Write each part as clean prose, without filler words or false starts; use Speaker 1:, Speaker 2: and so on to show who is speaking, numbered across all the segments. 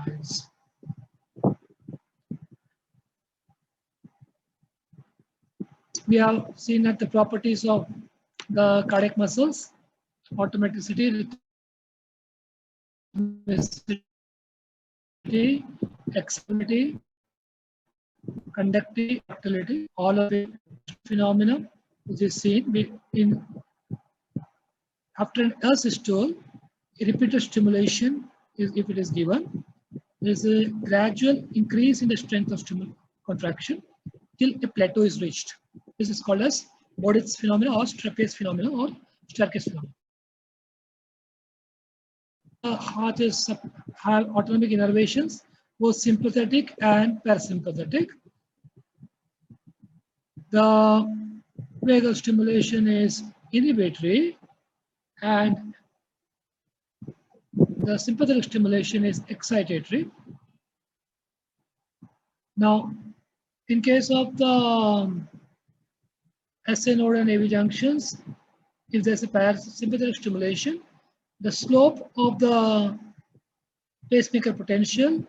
Speaker 1: ions. We have seen that the properties of the cardiac muscles: automaticity, rhythmicity, excitability, conductivity, ductility, all of it phenomena which is seen in after an asystole, a repeated stimulation is if it is given, there is a gradual increase in the strength of contraction till a plateau is reached. This is called as Boditz phenomena or Strepes phenomena or staircase phenomena. The heart is have autonomic innervations, both sympathetic and parasympathetic. The vagal stimulation is inhibitory and the sympathetic stimulation is excitatory. Now, in case of the SA node and AV junctions, if there's a parasympathetic stimulation, the slope of the pacemaker potential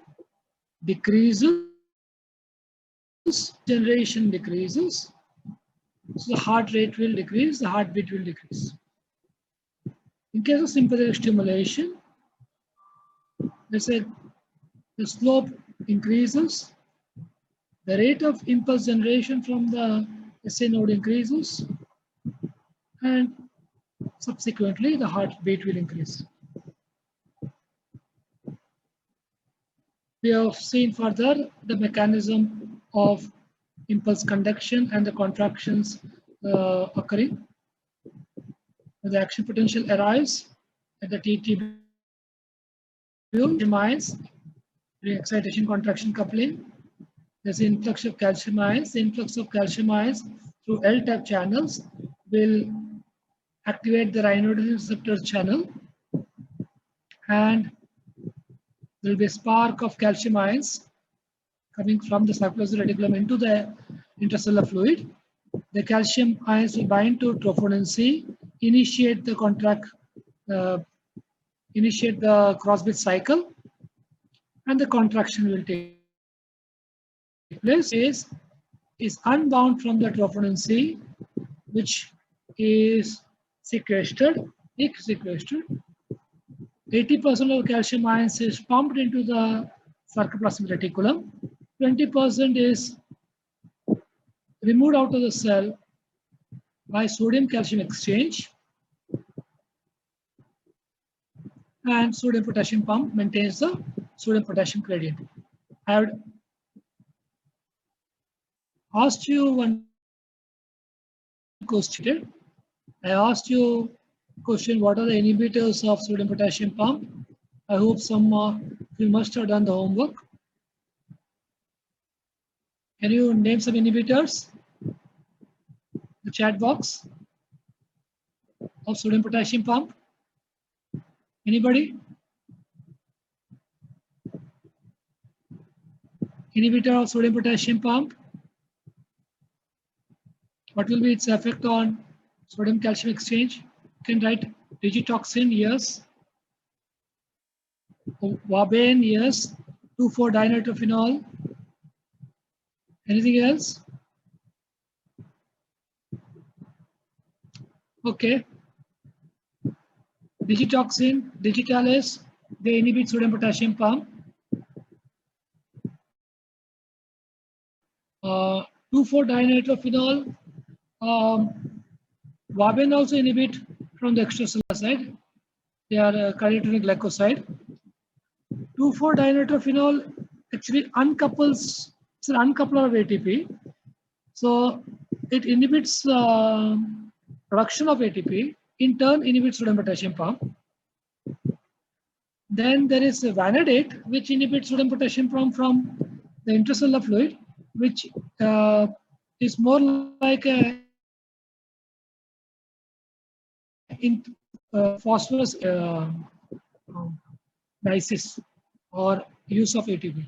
Speaker 1: decreases, generation decreases, so the heart rate will decrease, the heartbeat will decrease. In case of sympathetic stimulation, let's say the slope increases, the rate of impulse generation from the SA node increases, and subsequently the heartbeat will increase. We have seen further the mechanism of impulse conduction and the contractions occurring. The action potential arrives at the TTB ions during excitation contraction coupling. There's an influx of calcium ions. The influx of calcium ions through L-type channels will activate the ryanodine receptor channel, and there will be a spark of calcium ions coming from the circulatory reticulum into the intracellular fluid. The calcium ions will bind to troponin C, initiate the cross-bridge cycle, and the contraction will take place. Is unbound from the troponin C, which is sequestered. 80% of calcium ions is pumped into the sarcoplasmic reticulum. 20% is removed out of the cell by sodium-calcium exchange, and sodium-potassium pump maintains the sodium-potassium gradient. I have asked you one question. I asked you question, what are the inhibitors of sodium-potassium pump? I hope some you must have done the homework. Can you name some inhibitors? The chat box of sodium-potassium pump. Anybody? Inhibitor of sodium-potassium pump. What will be its effect on sodium-calcium exchange? You can write digitoxin, yes. Wabane, yes. 2,4-dinitrophenol. Anything else? Okay. Digitoxin, digitalis, they inhibit sodium-potassium pump. 2,4-dinitrophenol. Wabane also inhibit from the extracellular side. They are cardiotonic glycoside. 2,4-dinitrophenol actually uncouples. It's an uncoupler of ATP. So it inhibits production of ATP. In turn, inhibits sodium-potassium pump. Then there is a vanadate, which inhibits sodium-potassium pump from the intracellular fluid, which is more like a phosphorus lysis or use of ATP.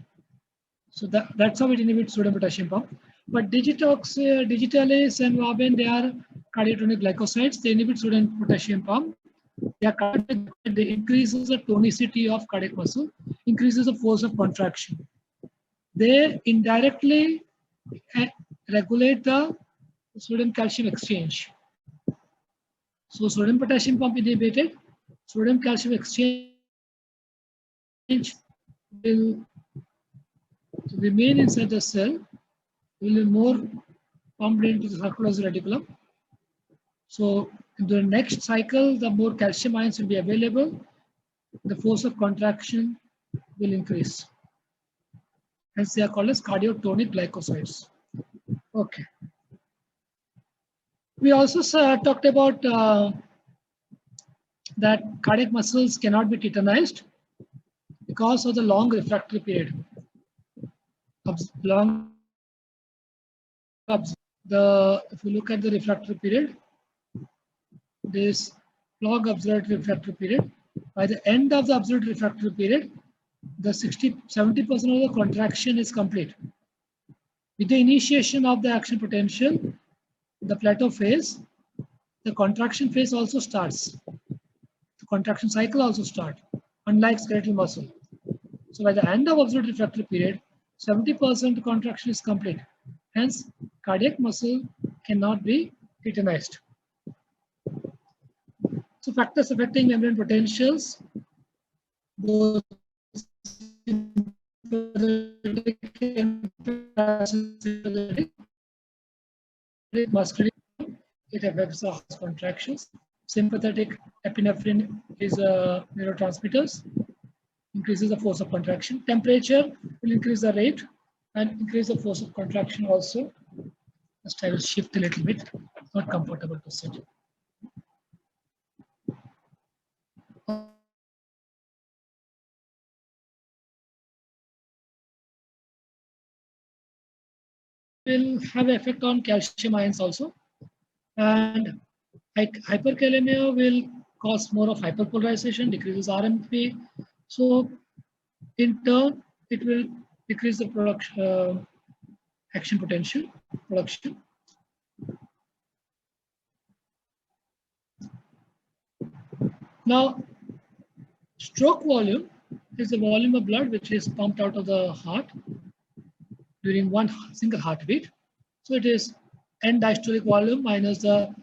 Speaker 1: So that's how it inhibits sodium-potassium pump. But digitalis and wabane, they are cardiotonic glycosides. They inhibit sodium-potassium pump. They increases the tonicity of cardiac muscle. increases the force of contraction. They indirectly regulate the sodium-calcium exchange. So sodium-potassium pump inhibited, sodium-calcium exchange will remain inside the cell, will be more pumped into the sarcoidosis reticulum. So in the next cycle, the more calcium ions will be available, the force of contraction will increase. Hence they are called as cardiotonic glycosides. Okay. We also talked about that cardiac muscles cannot be titanized because of the long refractory period. If you look at the refractory period, this log observed refractory period. By the end of the observed refractory period, the 70% of the contraction is complete. With the initiation of the action potential, the plateau phase, the contraction phase also starts. The contraction cycle also starts, unlike skeletal muscle. So by the end of observed refractory period, 70% contraction is complete. Hence, cardiac muscle cannot be titanized. So factors affecting membrane potentials, both muscular, it affects the heart contractions. Sympathetic epinephrine is neurotransmitters, increases the force of contraction. Temperature will increase the rate and increase the force of contraction also. Just I will shift a little bit, not comfortable to sit. Will have effect on calcium ions also, and hyperkalemia will cause more of hyperpolarization, decreases RMP. So in turn, it will decrease the production action potential production. Now, stroke volume is the volume of blood which is pumped out of the heart during one single heartbeat. So it is end diastolic volume minus the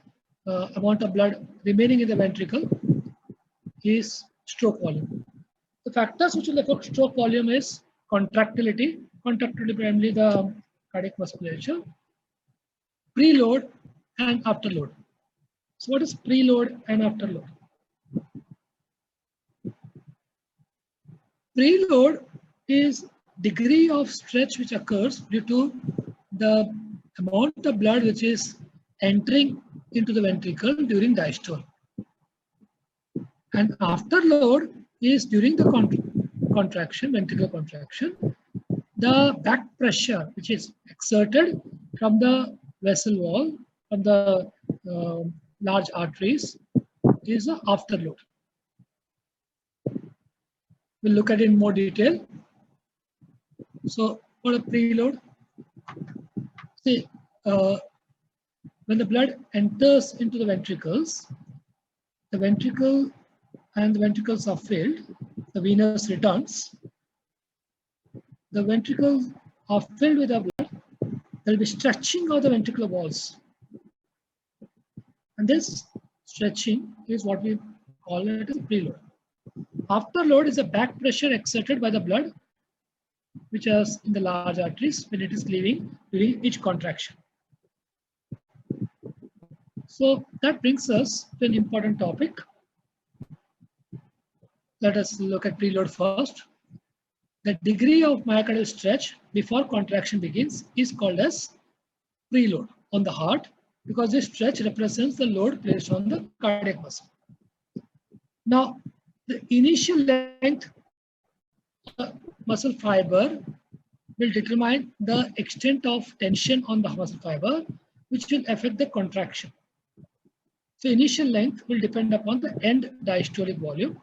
Speaker 1: amount of blood remaining in the ventricle is stroke volume. The factors which will affect stroke volume is contractility primarily the cardiac musculature, preload and afterload. So what is preload and afterload? Preload is degree of stretch which occurs due to the amount of blood which is entering into the ventricle during diastole. And afterload is during the contraction, ventricular contraction, the back pressure which is exerted from the vessel wall, from the large arteries, is the afterload. We'll look at it in more detail. So for a preload, see, when the blood enters into the ventricles, the ventricle and the ventricles are filled, the venous returns. The ventricles are filled with the blood. There will be stretching of the ventricular walls. And this stretching is what we call it as preload. Afterload is the back pressure exerted by the blood, which is in the large arteries when it is leaving during each contraction. So that brings us to an important topic. Let us look at preload first. The degree of myocardial stretch before contraction begins is called as preload on the heart because this stretch represents the load placed on the cardiac muscle. Now, the initial length of the muscle fiber will determine the extent of tension on the muscle fiber, which will affect the contraction. So initial length will depend upon the end diastolic volume.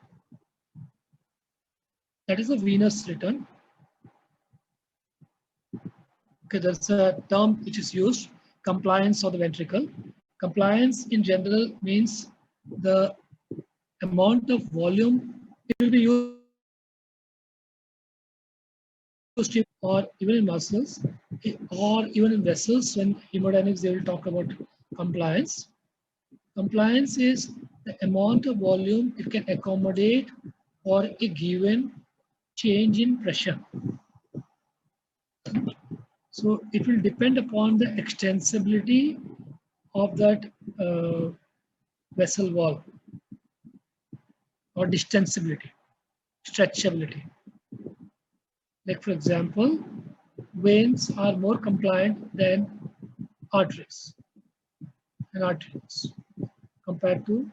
Speaker 1: That is a venous return. Okay, there's a term which is used, compliance of the ventricle. Compliance in general means the amount of volume it will be used or even in muscles, or even in vessels. When hemodynamics, they will talk about compliance. Compliance is the amount of volume it can accommodate for a given change in pressure. So it will depend upon the extensibility of that vessel wall, or distensibility, stretchability. Like for example, veins are more compliant than arteries and arteries compared to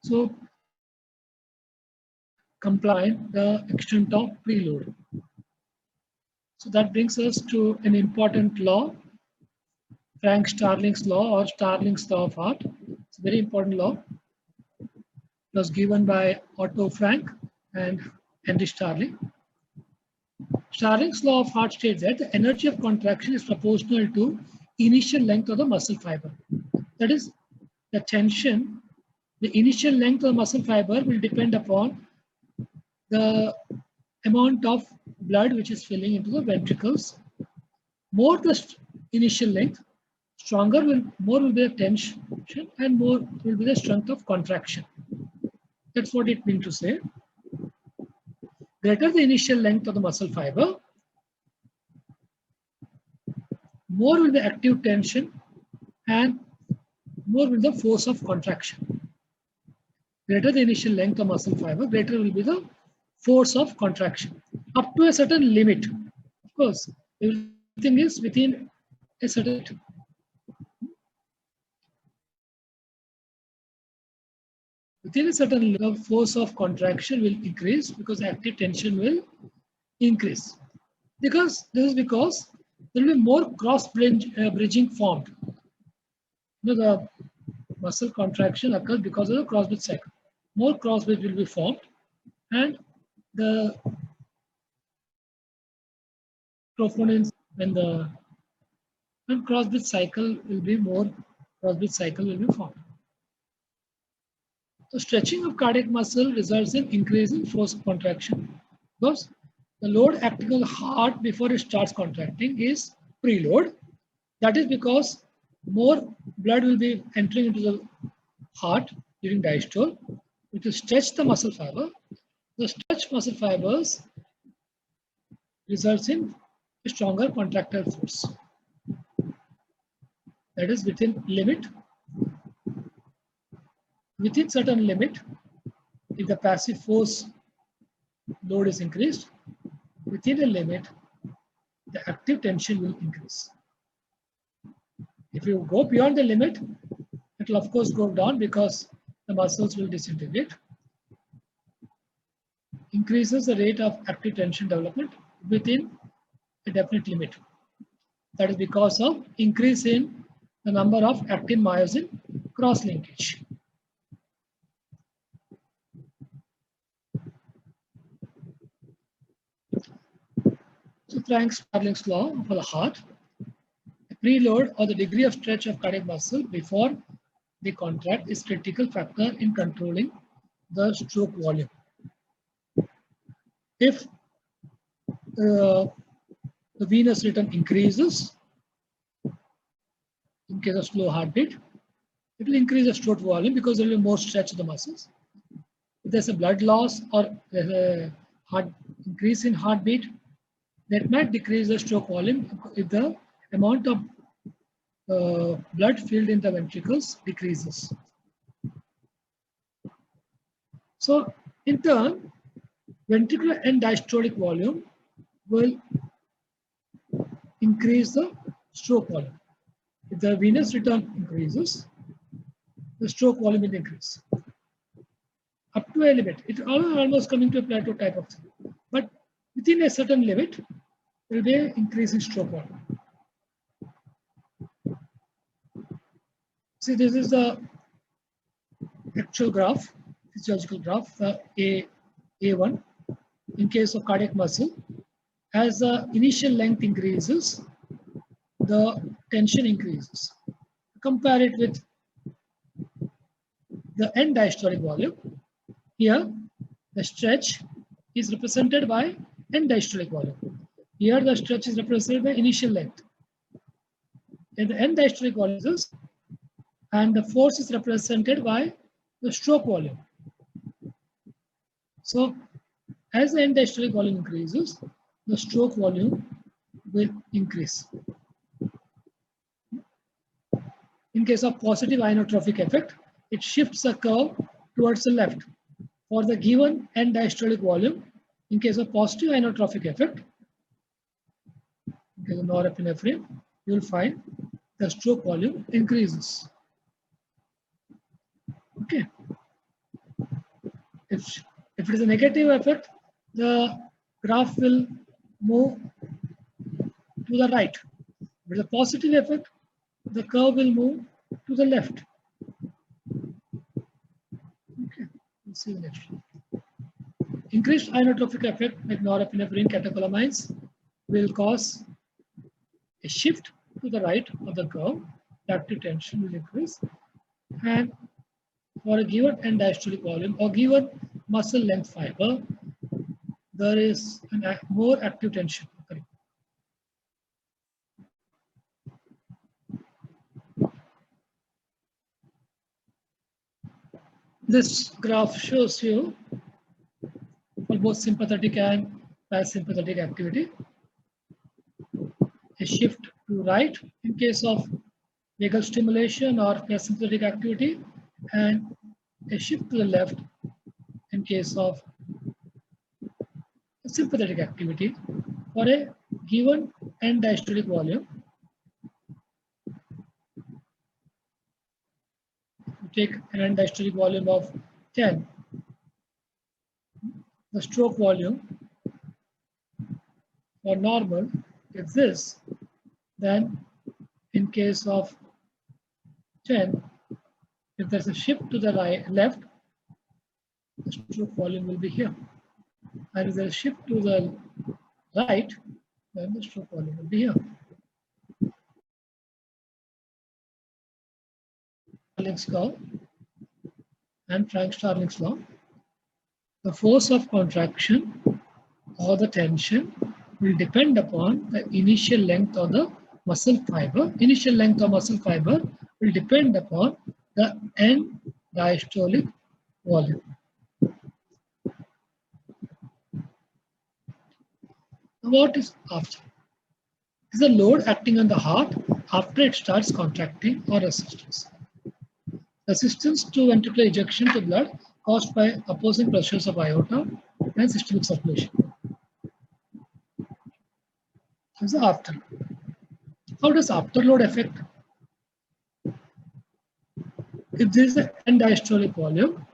Speaker 1: so compliant the extent of preload. So that brings us to an important law, Frank Starling's law, or Starling's law of heart. It's a very important law. It was given by Otto Frank and Henry Starling. Starling's law of heart states that the energy of contraction is proportional to initial length of the muscle fiber. That is, the tension, the initial length of the muscle fiber will depend upon the amount of blood which is filling into the ventricles. More the initial length, more will be the tension, and more will be the strength of contraction. That's what it means to say. Greater the initial length of the muscle fiber, more will be active tension and more will be the force of contraction. Greater the initial length of muscle fiber, greater will be the force of contraction, up to a certain limit. Of course, everything is within a certain level, force of contraction will increase because active tension will increase. Because this is because there will be more cross bridging formed. The muscle contraction occurs because of the cross bridge cycle. More cross bridge will be formed, and the troponins when the cross bridge cycle will be formed. So stretching of cardiac muscle results in increase in force of contraction because the load acting on the heart before it starts contracting is preload. That is because more blood will be entering into the heart during diastole, which will stretch the muscle fiber. The stretched muscle fibers results in a stronger contractile force. That is within limit. Within certain limit, if the passive force load is increased, within a limit, the active tension will increase. If you go beyond the limit, it will of course go down because the muscles will disintegrate. Increases the rate of active tension development within a definite limit. That is because of increase in the number of actin-myosin cross-linkage. So Frank Starling's law for the heart, the preload or the degree of stretch of cardiac muscle before they contract is critical factor in controlling the stroke volume. If the venous return increases, in case of slow heartbeat, it will increase the stroke volume because there will be more stretch of the muscles. If there's a blood loss or a increase in heartbeat, that might decrease the stroke volume if the amount of blood filled in the ventricles decreases. So in turn, ventricular end diastolic volume will increase the stroke volume. If the venous return increases, the stroke volume will increase. Up to a limit, it almost coming to a plateau type of thing. But within a certain limit, there will be an increase in stroke volume. See, this is the actual graph, physiological graph, the A1. In case of cardiac muscle, as the initial length increases, the tension increases. Compare it with the end diastolic volume. Here, the stretch is represented by end diastolic volume. Here the stretch is represented by initial length. In the end diastolic volume, and the force is represented by the stroke volume. So as the end diastolic volume increases, the stroke volume will increase. In case of positive inotropic effect, it shifts the curve towards the left. For the given end diastolic volume, in case of positive inotropic effect, in case of norepinephrine, you will find the stroke volume increases. Okay. If it is a negative effect, the graph will move to the right. With a positive effect, the curve will move to the left. Okay, we'll see next. Increased inotropic effect like norepinephrine catecholamines will cause a shift to the right of the curve. Lactic tension will increase, and for a given end diastolic volume or given muscle length fiber, there is more active tension occurring. This graph shows you for both sympathetic and parasympathetic activity. A shift to right in case of vagal stimulation or parasympathetic activity, and a shift to the left in case of sympathetic activity for a given end diastolic volume. Take an end diastolic volume of 10. The stroke volume for normal is this. Then in case of 10, if there's a shift to the left, the stroke volume will be here. And if there's a shift to the right, then the stroke volume will be here. Starling's law and Frank-Starling's law. The force of contraction or the tension will depend upon the initial length of the muscle fiber. Initial length of muscle fiber will depend upon the end diastolic volume. Now what is after? It is a load acting on the heart after it starts contracting or resistance. Resistance to ventricular ejection to blood caused by opposing pressures of aorta and systemic circulation. This is the afterload. How does afterload affect? If there is an end diastolic volume,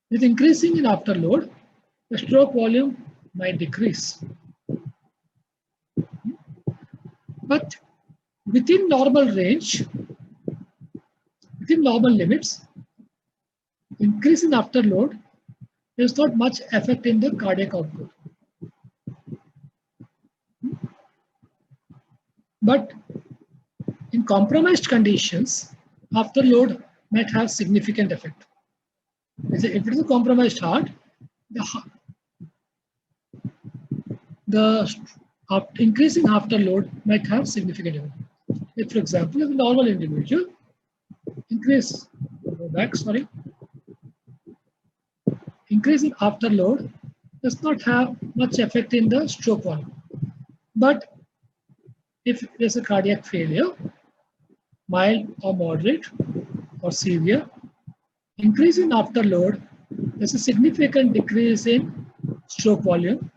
Speaker 1: with increasing in afterload, the stroke volume might decrease. But within normal range, within normal limits, increase in afterload, there is not much effect in the cardiac output. But in compromised conditions, afterload might have significant effect. If it is a compromised heart, the increasing afterload might have significant effect. If, for example, in a normal individual, increase in afterload does not have much effect in the stroke volume. But if there's a cardiac failure, mild or moderate or severe, increase in afterload, there's a significant decrease in stroke volume.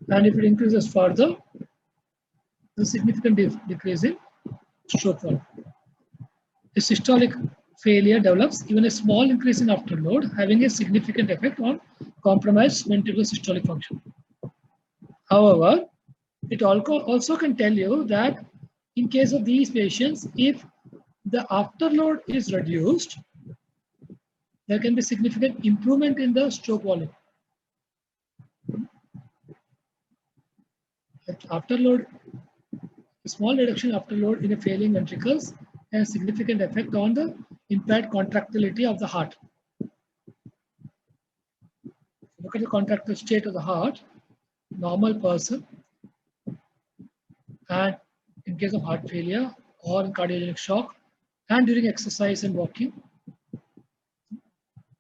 Speaker 1: And if it increases further, there's a significant decrease in stroke volume. A systolic failure develops even a small increase in afterload, having a significant effect on compromised ventricular systolic function. However, it also can tell you that in case of these patients, if the afterload is reduced, there can be significant improvement in the stroke volume. Afterload, a small reduction in afterload in a failing ventricles has a significant effect on the impaired contractility of the heart. Look at the contractile state of the heart. normal person, and in case of heart failure or in cardiogenic shock, and during exercise and walking.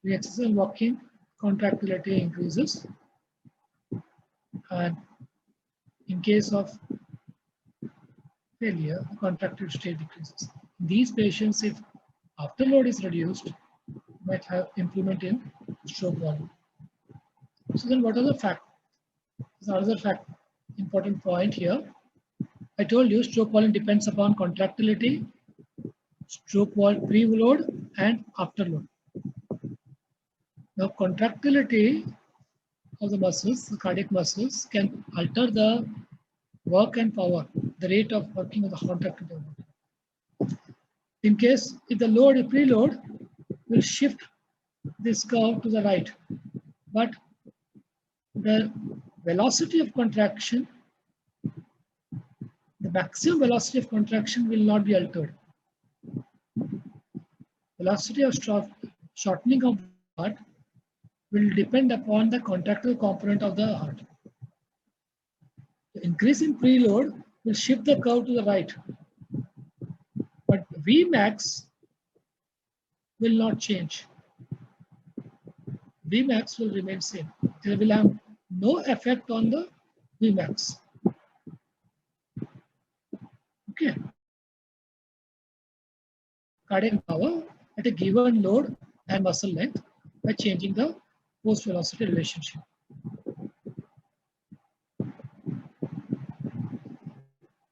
Speaker 1: During exercise and walking, contractility increases, and in case of failure, contractility state decreases. In these patients, if afterload is reduced, might have improvement in stroke volume. So then what are the factors? Another fact, important point here. I told you stroke volume depends upon contractility, stroke volume preload and afterload. Now contractility of the muscles, the cardiac muscles, can alter the work and power, the rate of working of the contractility. In case if the load is preload, will shift this curve to the right, but the velocity of contraction, the maximum velocity of contraction will not be altered. Velocity of shortening of the heart will depend upon the contractile component of the heart. The increase in preload will shift the curve to the right, but Vmax will not change. Vmax will remain same. It will have no effect on the Vmax. Okay. Cardiac power at a given load and muscle length by changing the force velocity relationship.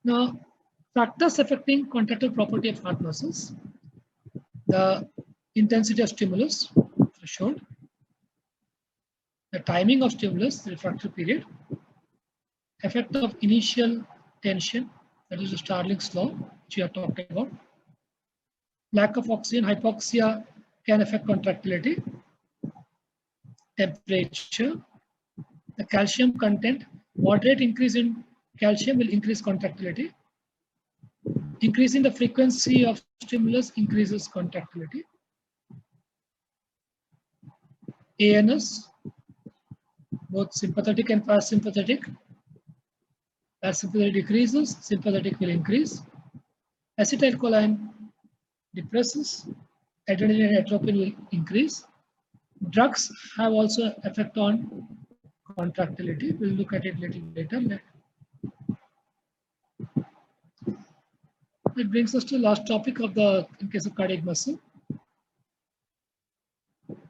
Speaker 1: Now, factors affecting contractile property of heart muscles: the intensity of stimulus, threshold, the timing of stimulus, the refractory period, effect of initial tension, that is the Starling's law, which we are talking about. Lack of oxygen, hypoxia can affect contractility, temperature, the calcium content. Moderate increase in calcium will increase contractility. Increasing the frequency of stimulus increases contractility. ANS, both sympathetic and parasympathetic. Parasympathetic decreases, sympathetic will increase. Acetylcholine depresses, adrenaline and atropine will increase. Drugs have also effect on contractility. We'll look at it a little later. It brings us to the last topic of the in case of cardiac muscle.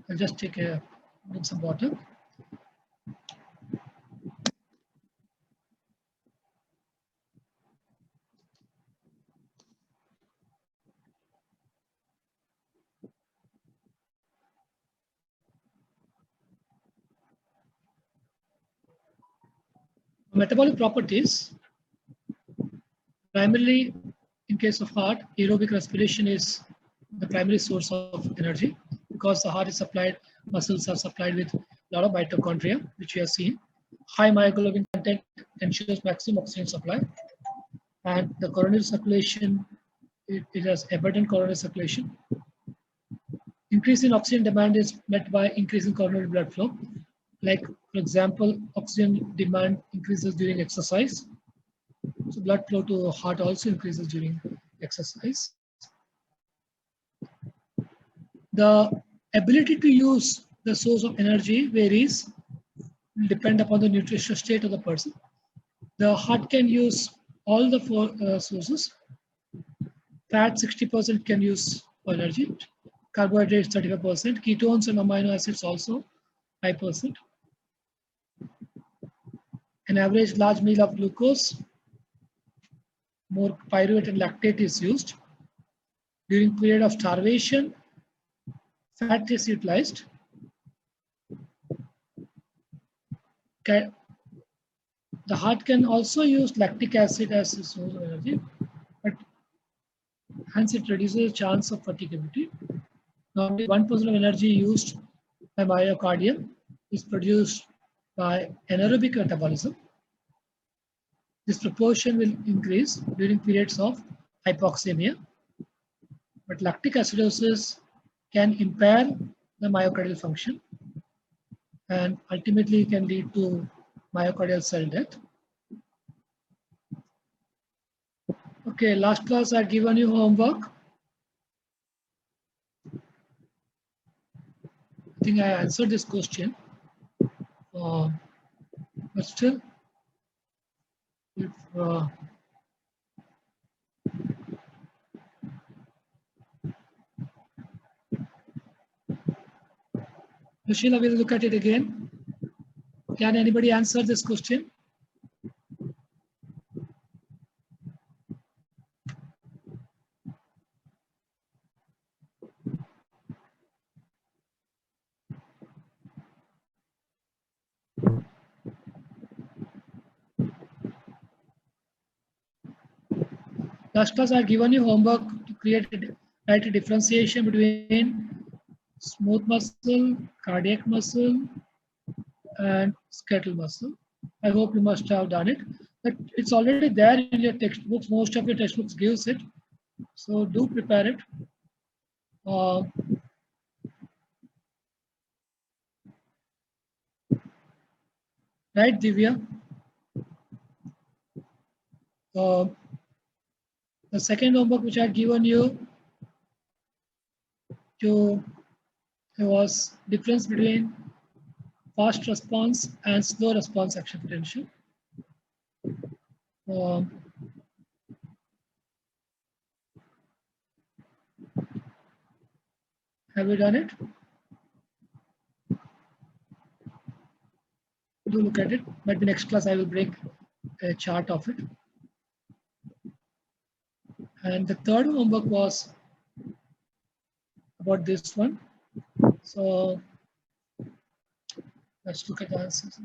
Speaker 1: I'll just drink some water. Metabolic properties. Primarily, in case of heart, aerobic respiration is the primary source of energy because the heart is supplied, muscles are supplied with a lot of mitochondria, which we have seen. High myoglobin content ensures maximum oxygen supply, and the coronary circulation, it has abundant coronary circulation. Increase in oxygen demand is met by increasing coronary blood flow. Like, for example, oxygen demand increases during exercise. So blood flow to the heart also increases during exercise. The ability to use the source of energy varies, depend upon the nutritional state of the person. The heart can use all the four sources. Fat 60% can use for energy. Carbohydrates 35%. Ketones and amino acids also 5%. An average large meal of glucose, more pyruvate and lactate is used. During period of starvation, fat is utilized. The heart can also use lactic acid as a source of energy, but hence it reduces the chance of fatigability. Normally 1% of energy used by myocardium is produced by anaerobic metabolism. This proportion will increase during periods of hypoxemia, but lactic acidosis can impair the myocardial function and ultimately can lead to myocardial cell death. Okay, last class I had given you homework. I think I answered this question, but still, if Sheila will look at it again. Can anybody answer this question? Last class I had given you homework to write a differentiation between smooth muscle, cardiac muscle, and skeletal muscle. I hope you must have done it. But it's already there in your textbooks. Most of your textbooks gives it. So do prepare it. Right, Divya? The second homework which I had given you was difference between fast response and slow response action potential. Have you done it? Do look at it. Maybe next class I will bring a chart of it. And the third homework was about this one. So let's look at the answers.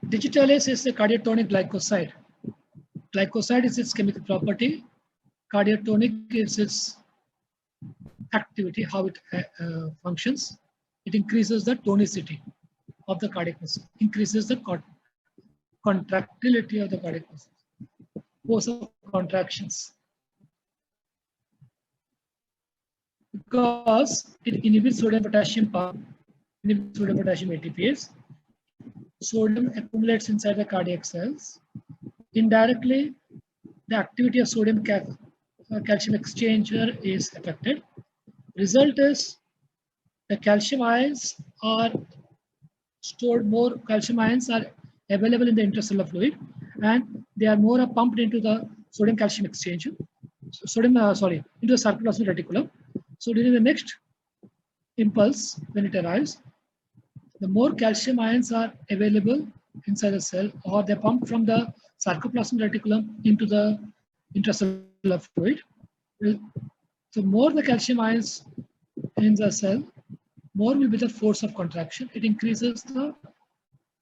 Speaker 1: Digitalis is a cardiotonic glycoside. Glycoside is its chemical property. Cardiotonic is its activity, how it functions. It increases the tonicity of the cardiac muscle, increases the contractility of the cardiac muscle, force of contractions. Because it inhibits sodium potassium pump, inhibits sodium potassium ATPase. Sodium accumulates inside the cardiac cells. Indirectly, the activity of sodium calcium exchanger is affected. Result is the calcium ions are stored, more calcium ions are available in the intracellular fluid, and they are more pumped into the sodium calcium exchanger, into the sarcoplasmic reticulum. So during the next impulse, when it arrives, the more calcium ions are available inside the cell, or they're pumped from the sarcoplasmic reticulum into the intracellular fluid. So more the calcium ions in the cell, more will be the force of contraction. It increases the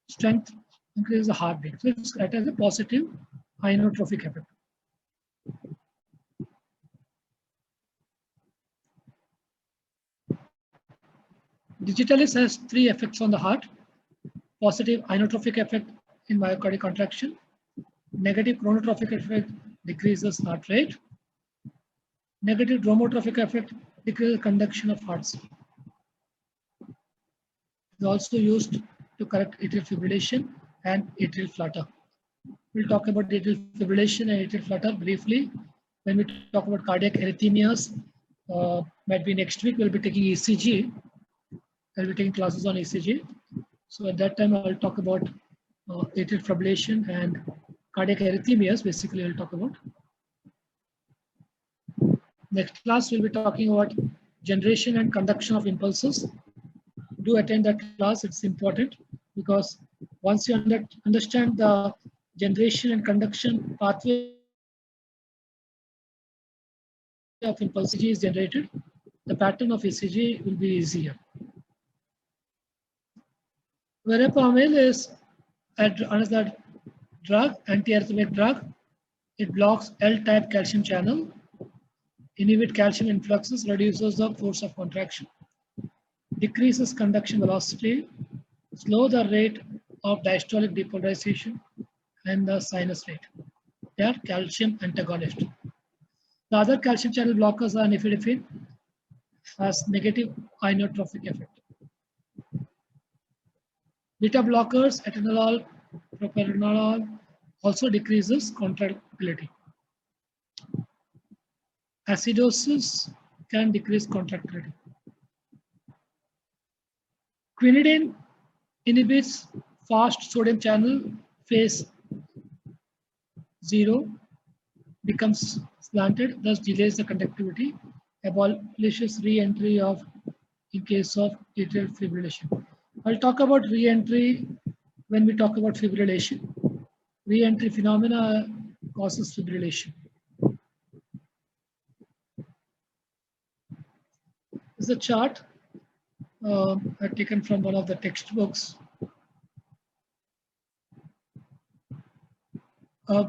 Speaker 1: strength, increases the heartbeat. So it has a positive inotropic effect. Digitalis has three effects on the heart: positive inotropic effect in myocardial contraction, negative chronotropic effect decreases heart rate, negative dromotropic effect decreases conduction of heart. It is also used to correct atrial fibrillation and atrial flutter. We'll talk about atrial fibrillation and atrial flutter briefly when we talk about cardiac arrhythmias. Might be next week. We'll be taking ECG. I'll be taking classes on ECG. So at that time, I'll talk about atrial fibrillation and cardiac arrhythmias. Basically, I'll talk about. Next class, we'll be talking about generation and conduction of impulses. Do attend that class. It's important because once you understand the generation and conduction pathway of impulse, ECG is generated, the pattern of ECG will be easier. Verapamil is another drug, antiarrhythmic drug. It blocks L-type calcium channel, inhibits calcium influxes, reduces the force of contraction, decreases conduction velocity, slow the rate of diastolic depolarization, and the sinus rate. They are calcium antagonists. The other calcium channel blockers are nifedipine has negative inotropic effect. Beta blockers, atenolol, propranolol also decreases contractility. Acidosis can decrease contractility. Quinidine inhibits fast sodium channel phase 0 becomes slanted, thus delays the conductivity, abolishes re-entry of in case of atrial fibrillation. I'll talk about re-entry when we talk about fibrillation. Re-entry phenomena causes fibrillation. This is a chart I've taken from one of the textbooks.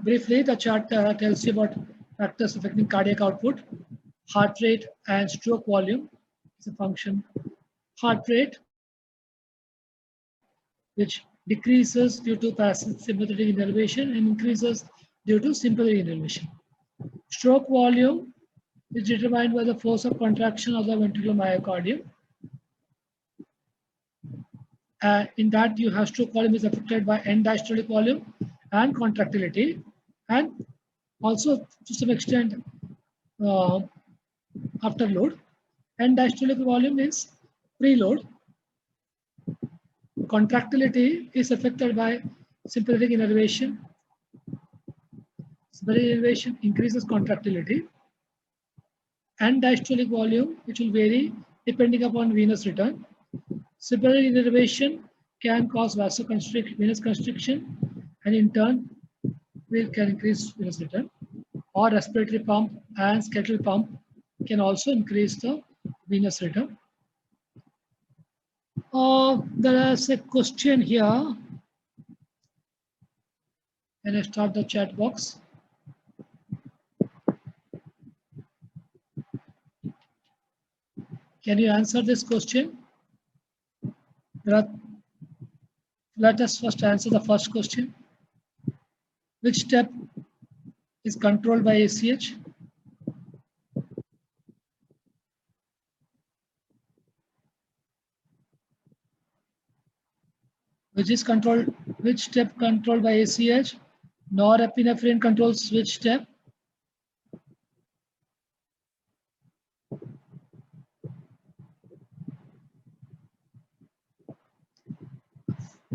Speaker 1: Briefly, the chart tells you about factors affecting cardiac output, heart rate, and stroke volume. It's a function. Heart rate, which decreases due to parasympathetic innervation and increases due to sympathetic innervation. Stroke volume is determined by the force of contraction of the ventricular myocardium. In that, you have stroke volume is affected by end diastolic volume and contractility, and also to some extent after load. End diastolic volume means preload. Contractility is affected by sympathetic innervation. Sympathetic innervation increases contractility. And diastolic volume, which will vary depending upon venous return. Sympathetic innervation can cause vasoconstriction, venous constriction, and in turn can increase venous return. Or respiratory pump and skeletal pump can also increase the venous return. There is a question here. Can I start the chat box? Can you answer this question? Let us first answer the first question. Which step is controlled by ACH? Which step controlled by ACH? Norepinephrine controls which step?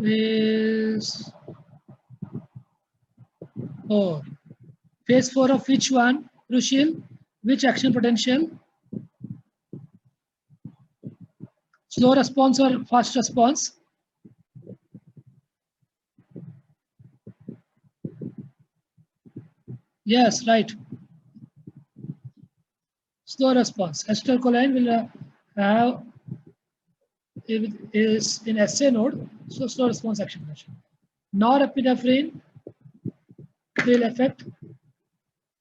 Speaker 1: Phase 4. Phase 4 of which one, Rushil? Which action potential? Slow response or fast response? Yes, right. Slow response. Acetylcholine will have is in SA node, so slow response action potential. Norepinephrine will affect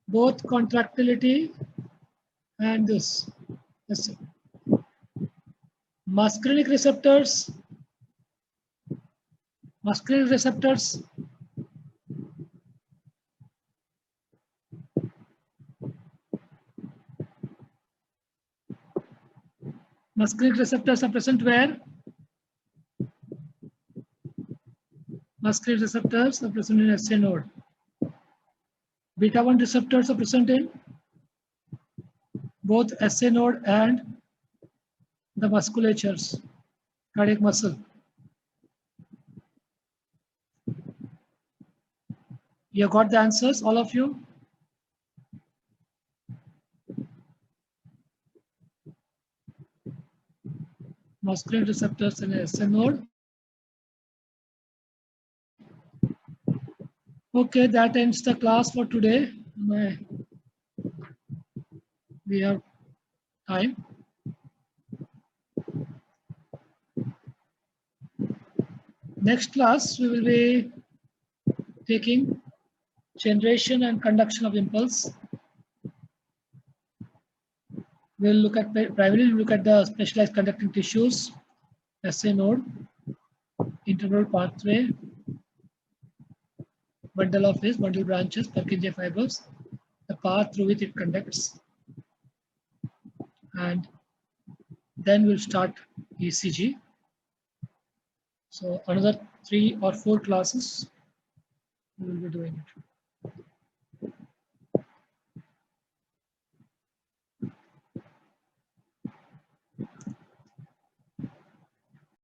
Speaker 1: both contractility and this. Muscarinic receptors. Muscarinic receptors. Muscarinic receptors are present where? Muscarinic receptors are present in SA node. Beta 1 receptors are present in both SA node and the musculatures, cardiac muscle. You got the answers, all of you? Muscarinic receptors in SA node. Okay, that ends the class for today. We have time. Next class, we will be taking generation and conduction of impulse. We'll look at primarily look at the specialized conducting tissues, SA node, internodal pathway, bundle of his, bundle branches, Purkinje fibers, the path through which it conducts, and then we'll start ECG. So another 3 or 4 classes we will be doing it.